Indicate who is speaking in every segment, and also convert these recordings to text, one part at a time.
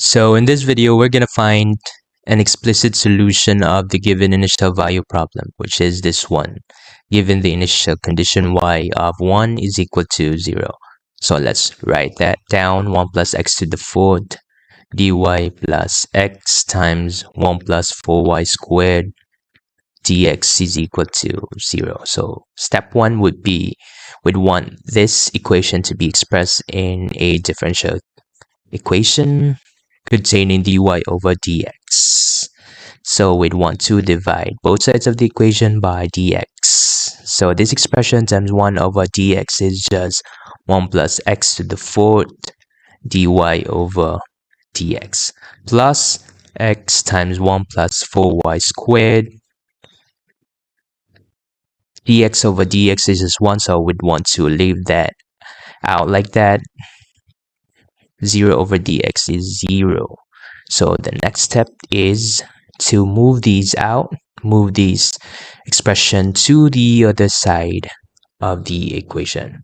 Speaker 1: So in this video, we're going to find an explicit solution of the given initial value problem, which is this one, given the initial condition y of 1 is equal to 0. So let's write that down. 1 plus x to the fourth dy plus x times 1 plus 4y squared dx is equal to 0. So step 1 would be we'd want this equation to be expressed in a differential equation containing dy over dx. So we'd want to divide both sides of the equation by dx. So this expression times 1 over dx is just 1 plus x to the fourth dy over dx plus x times 1 plus 4y squared. Dx over dx is just 1, so we'd want to leave that out like that. 0 over dx is 0. So the next step is to move these out, move this expression to the other side of the equation.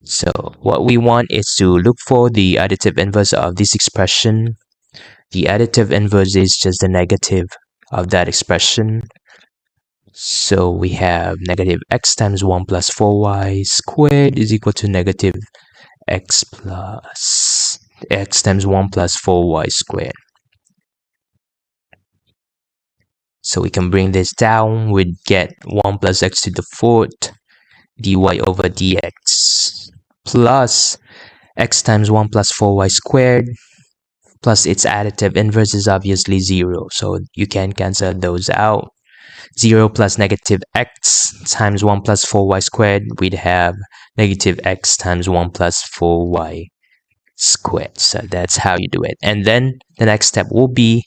Speaker 1: So what we want is to look for the additive inverse of this expression. The additive inverse is just the negative of that expression. So we have negative x times 1 plus 4y squared is equal to negative x times 1 plus 4y squared. So we can bring this down. We'd get 1 plus x to the fourth dy over dx plus x times 1 plus 4y squared plus its additive inverse is obviously 0. So you can cancel those out. 0 plus negative x times 1 plus 4y squared, we'd have negative x times 1 plus 4y squared. So that's how you do it. And then the next step will be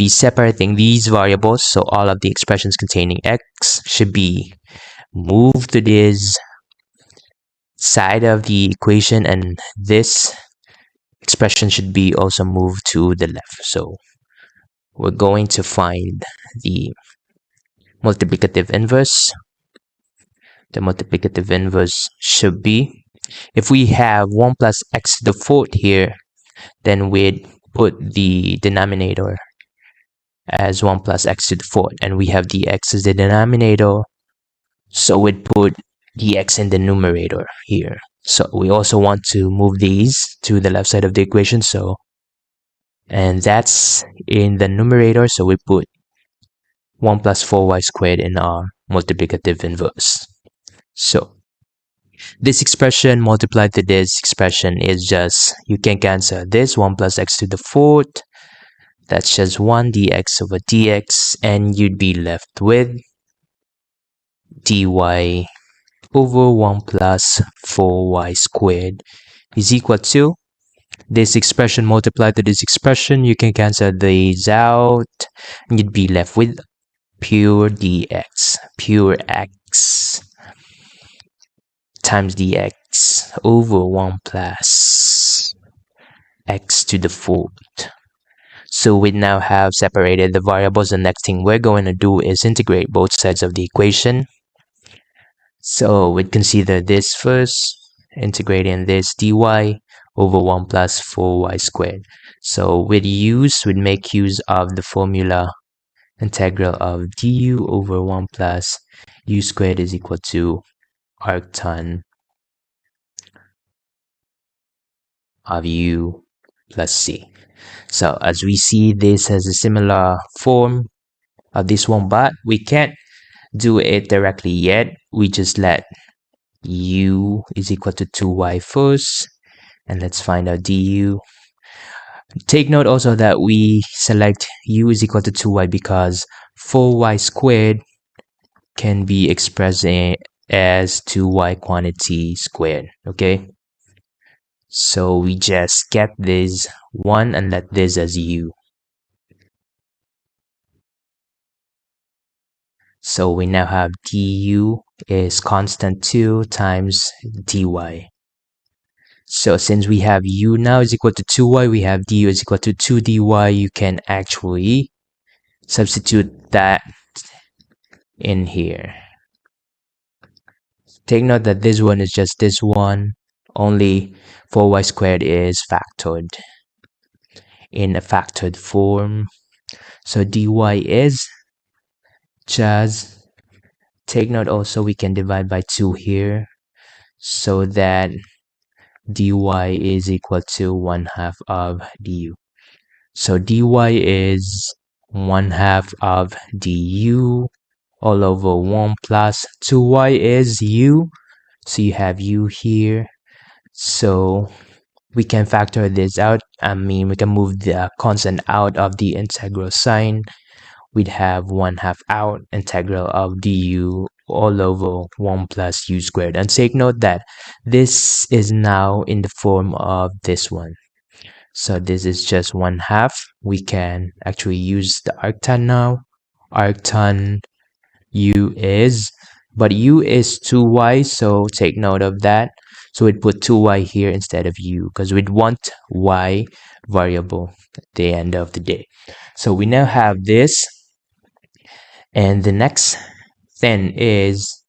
Speaker 1: separating these variables. So all of the expressions containing x should be moved to this side of the equation, and this expression should be also moved to the left. So we're going to find the multiplicative inverse. The multiplicative inverse should be, if we have 1 plus x to the fourth here, then we'd put the denominator as 1 plus x to the fourth, and we have dx as the denominator, so we'd put dx in the numerator here. So we also want to move these to the left side of the equation, and that's in the numerator, so we put 1 plus 4y squared in our multiplicative inverse. So this expression multiplied to this expression is just, you can cancel this 1 plus x to the fourth, that's just 1 dx over dx, and you'd be left with dy over 1 plus 4y squared is equal to this expression multiplied to this expression. You can cancel these out and you'd be left with pure dx, pure x times dx over 1 plus x to the fourth. So we now have separated the variables. The next thing we're going to do is integrate both sides of the equation. So we'd consider this first, integrating this dy over 1 plus 4y squared. So we'd make use of the formula integral of du over 1 plus u squared is equal to arctan of u plus c. So as we see, this has a similar form of this one, but we can't do it directly yet. We just let u is equal to 2y first, and let's find out du. Take note also that we select u is equal to 2y because 4y squared can be expressed as 2y quantity squared, okay? So we just get this 1 and let this as u. So we now have du is constant 2 times dy. So since we have u now is equal to 2y, we have du is equal to 2 dy. You can actually substitute that in here. Take note that this one is just this one, only 4y squared is factored. in a factored form. So dy is just, take note also we can divide by 2 here, so that dy is equal to 1/2 of du. So dy is 1/2 of du all over 1 plus 2y is u. So you have u here. So we can factor this out. We can move the constant out of the integral sign. We'd have 1/2 out integral of du all over 1 plus u squared. And take note that this is now in the form of this one. So this is just 1/2. We can actually use the arctan now. Arctan u is, but u is 2y, so take note of that. So we'd put 2y here instead of u because we'd want y variable at the end of the day. So we now have this, and the next thing is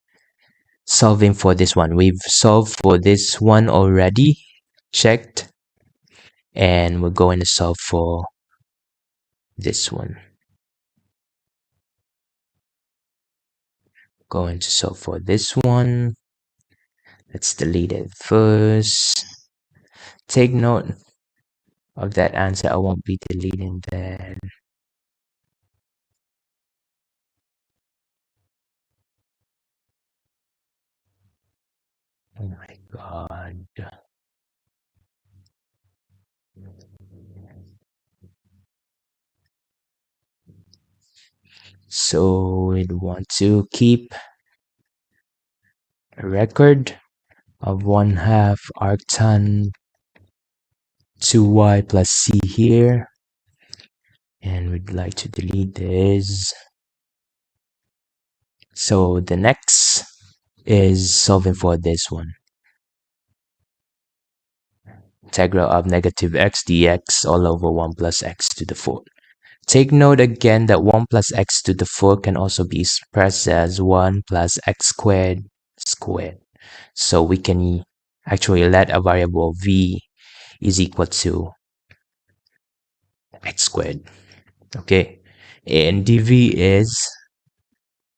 Speaker 1: solving for this one. We've solved for this one already, checked, and we're going to solve for this one. Going to solve for this one. Let's delete it first. Take note of that answer. I won't be deleting that. Oh my god. So we'd want to keep a record of 1/2 arctan 2y plus c here, and we'd like to delete this. So the next is solving for this one. Integral of negative x dx all over 1 plus x to the 4th. Take note again that 1 plus x to the 4th can also be expressed as 1 plus x squared squared. So we can actually let a variable v is equal to x squared. Okay, and dv is,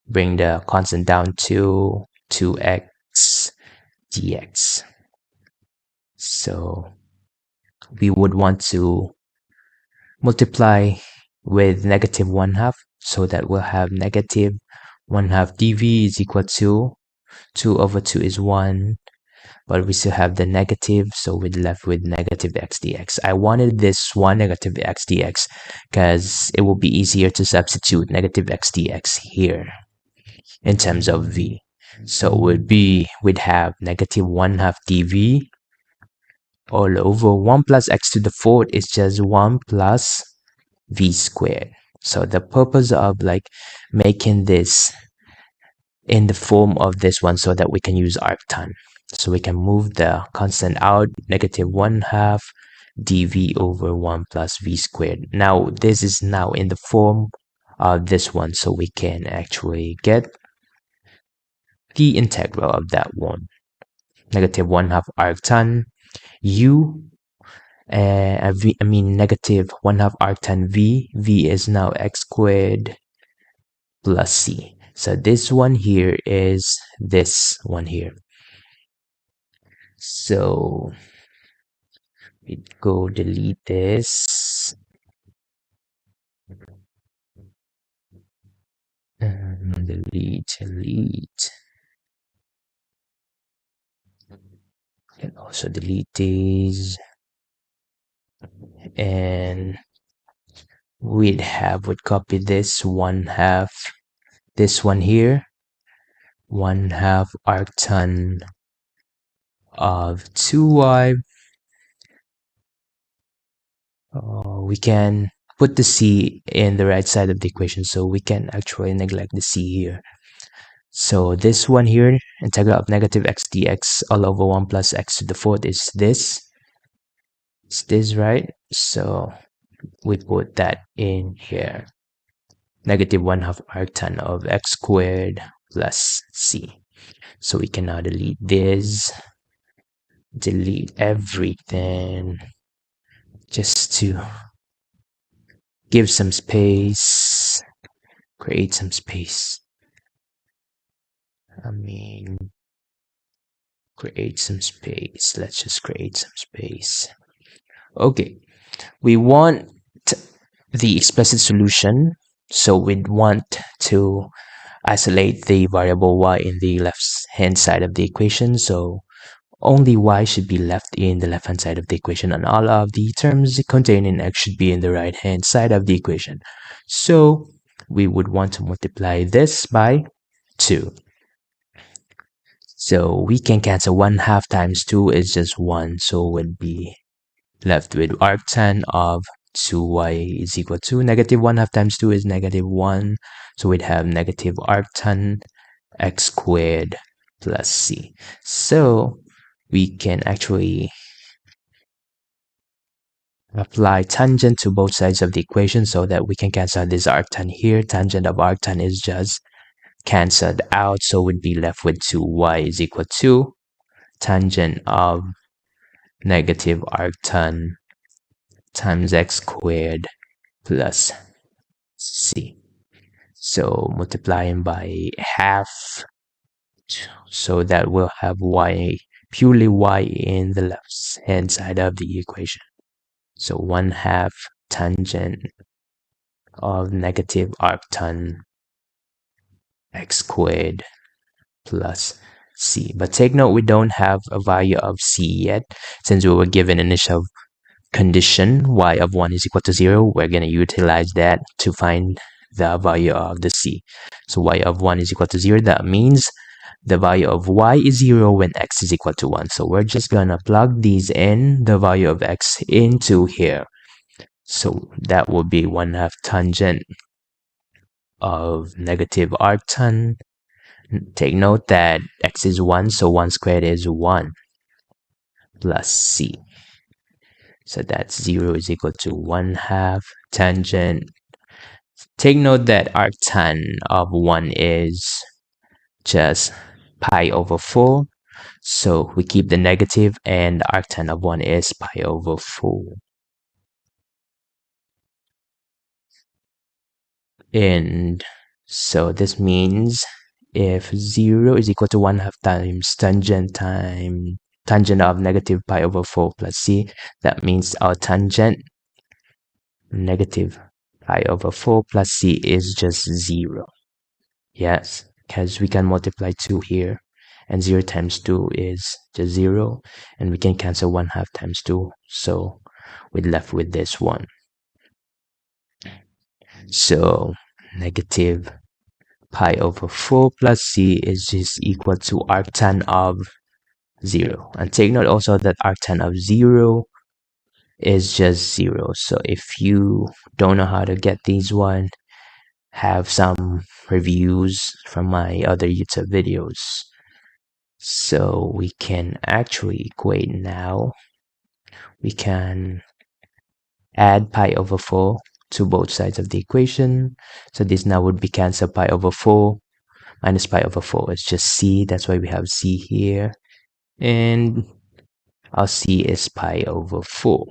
Speaker 1: bring the constant down to 2x dx. So we would want to multiply with negative 1/2, so that we'll have negative 1/2 dv is equal to 2 over 2 is 1, but we still have the negative, so we're left with negative x dx. I wanted this one negative x dx because it will be easier to substitute negative x dx here in terms of v. So we'd have negative 1/2 dv all over 1 plus x to the 4th is just 1 plus v squared. So the purpose of like making this in the form of this one so that we can use arctan. So we can move the constant out, negative 1/2 dv over 1 plus v squared. Now this is now in the form of this one, so we can actually get the integral of that one. Negative 1/2 arctan u, negative 1/2 arctan v is now x squared plus c. So this one here is this one here. So we go delete this. Delete. Can also delete these. And we'd copy this 1/2, this one here, 1/2 arctan of 2y. We can put the c in the right side of the equation, so we can actually neglect the c here. So this one here, integral of negative x dx all over 1 plus x to the 4th is this. It's this, right? So we put that in here. Negative 1/2 arctan of x squared plus c. So we can now delete this, delete everything, just to give some space, create some space. Create some space. Let's just create some space. Okay, we want the explicit solution, so we'd want to isolate the variable y in the left hand side of the equation, so only y should be left in the left hand side of the equation, and all of the terms contained in x should be in the right hand side of the equation. So we would want to multiply this by 2. So we can cancel 1/2 times 2 is just 1, so we'd be left with arctan of 2y is equal to negative 1/2 times 2 is negative 1, so we'd have negative arctan x squared plus c. So we can actually apply tangent to both sides of the equation so that we can cancel this arctan here. Tangent of arctan is just cancelled out, so we'd be left with 2y is equal to tangent of negative arctan times x squared plus c. So multiplying by half, so that we'll have y, purely y in the left hand side of the equation. So 1/2 tangent of negative arctan x squared plus c. But take note, we don't have a value of c yet. Since we were given initial condition y of 1 is equal to 0, we're going to utilize that to find the value of the c. So y of 1 is equal to 0, that means the value of y is 0 when x is equal to 1. So we're just going to plug these in, the value of x into here. So that will be 1/2 tangent of negative arctan. Take note that x is 1, so 1 squared is 1 plus c. So that's 0 is equal to 1/2 tangent. Take note that arctan of 1 is just pi over 4. So we keep the negative, and the arctan of 1 is pi over 4. And so this means if 0 is equal to 1/2 times tangent of negative pi over 4 plus c, that means our tangent negative pi over 4 plus c is just 0. Yes, because we can multiply 2 here, and 0 times 2 is just 0, and we can cancel 1/2 times 2, so we're left with this one. So negative pi over 4 plus c is just equal to arctan of 0. And take note also that arctan of 0 is just 0. So if you don't know how to get these one, have some reviews from my other YouTube videos. So we can actually equate now. We can add pi over 4 to both sides of the equation. So this now would be cancelled. Pi over 4 minus pi over 4 is just c. That's why we have c here. And our c is pi over 4.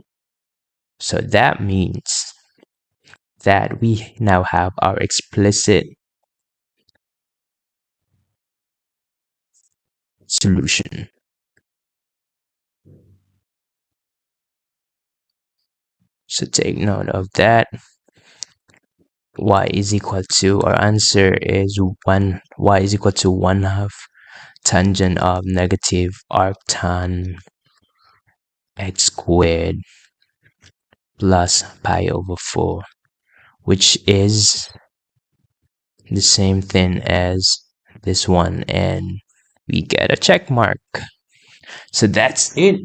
Speaker 1: So that means that we now have our explicit solution. So take note of that. Y is equal to, our answer is 1, y is equal to 1/2 tangent of negative arctan x squared plus pi over 4, which is the same thing as this one, and we get a check mark. So that's it.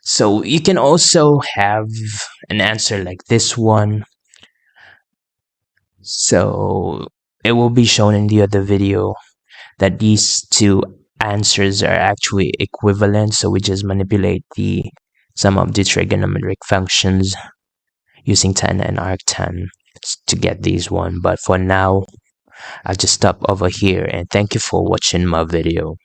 Speaker 1: So you can also have an answer like this one. So it will be shown in the other video that these two answers are actually equivalent. So we just manipulate the sum of the trigonometric functions using tan and arctan to get these one. But for now, I'll just stop over here, and thank you for watching my video.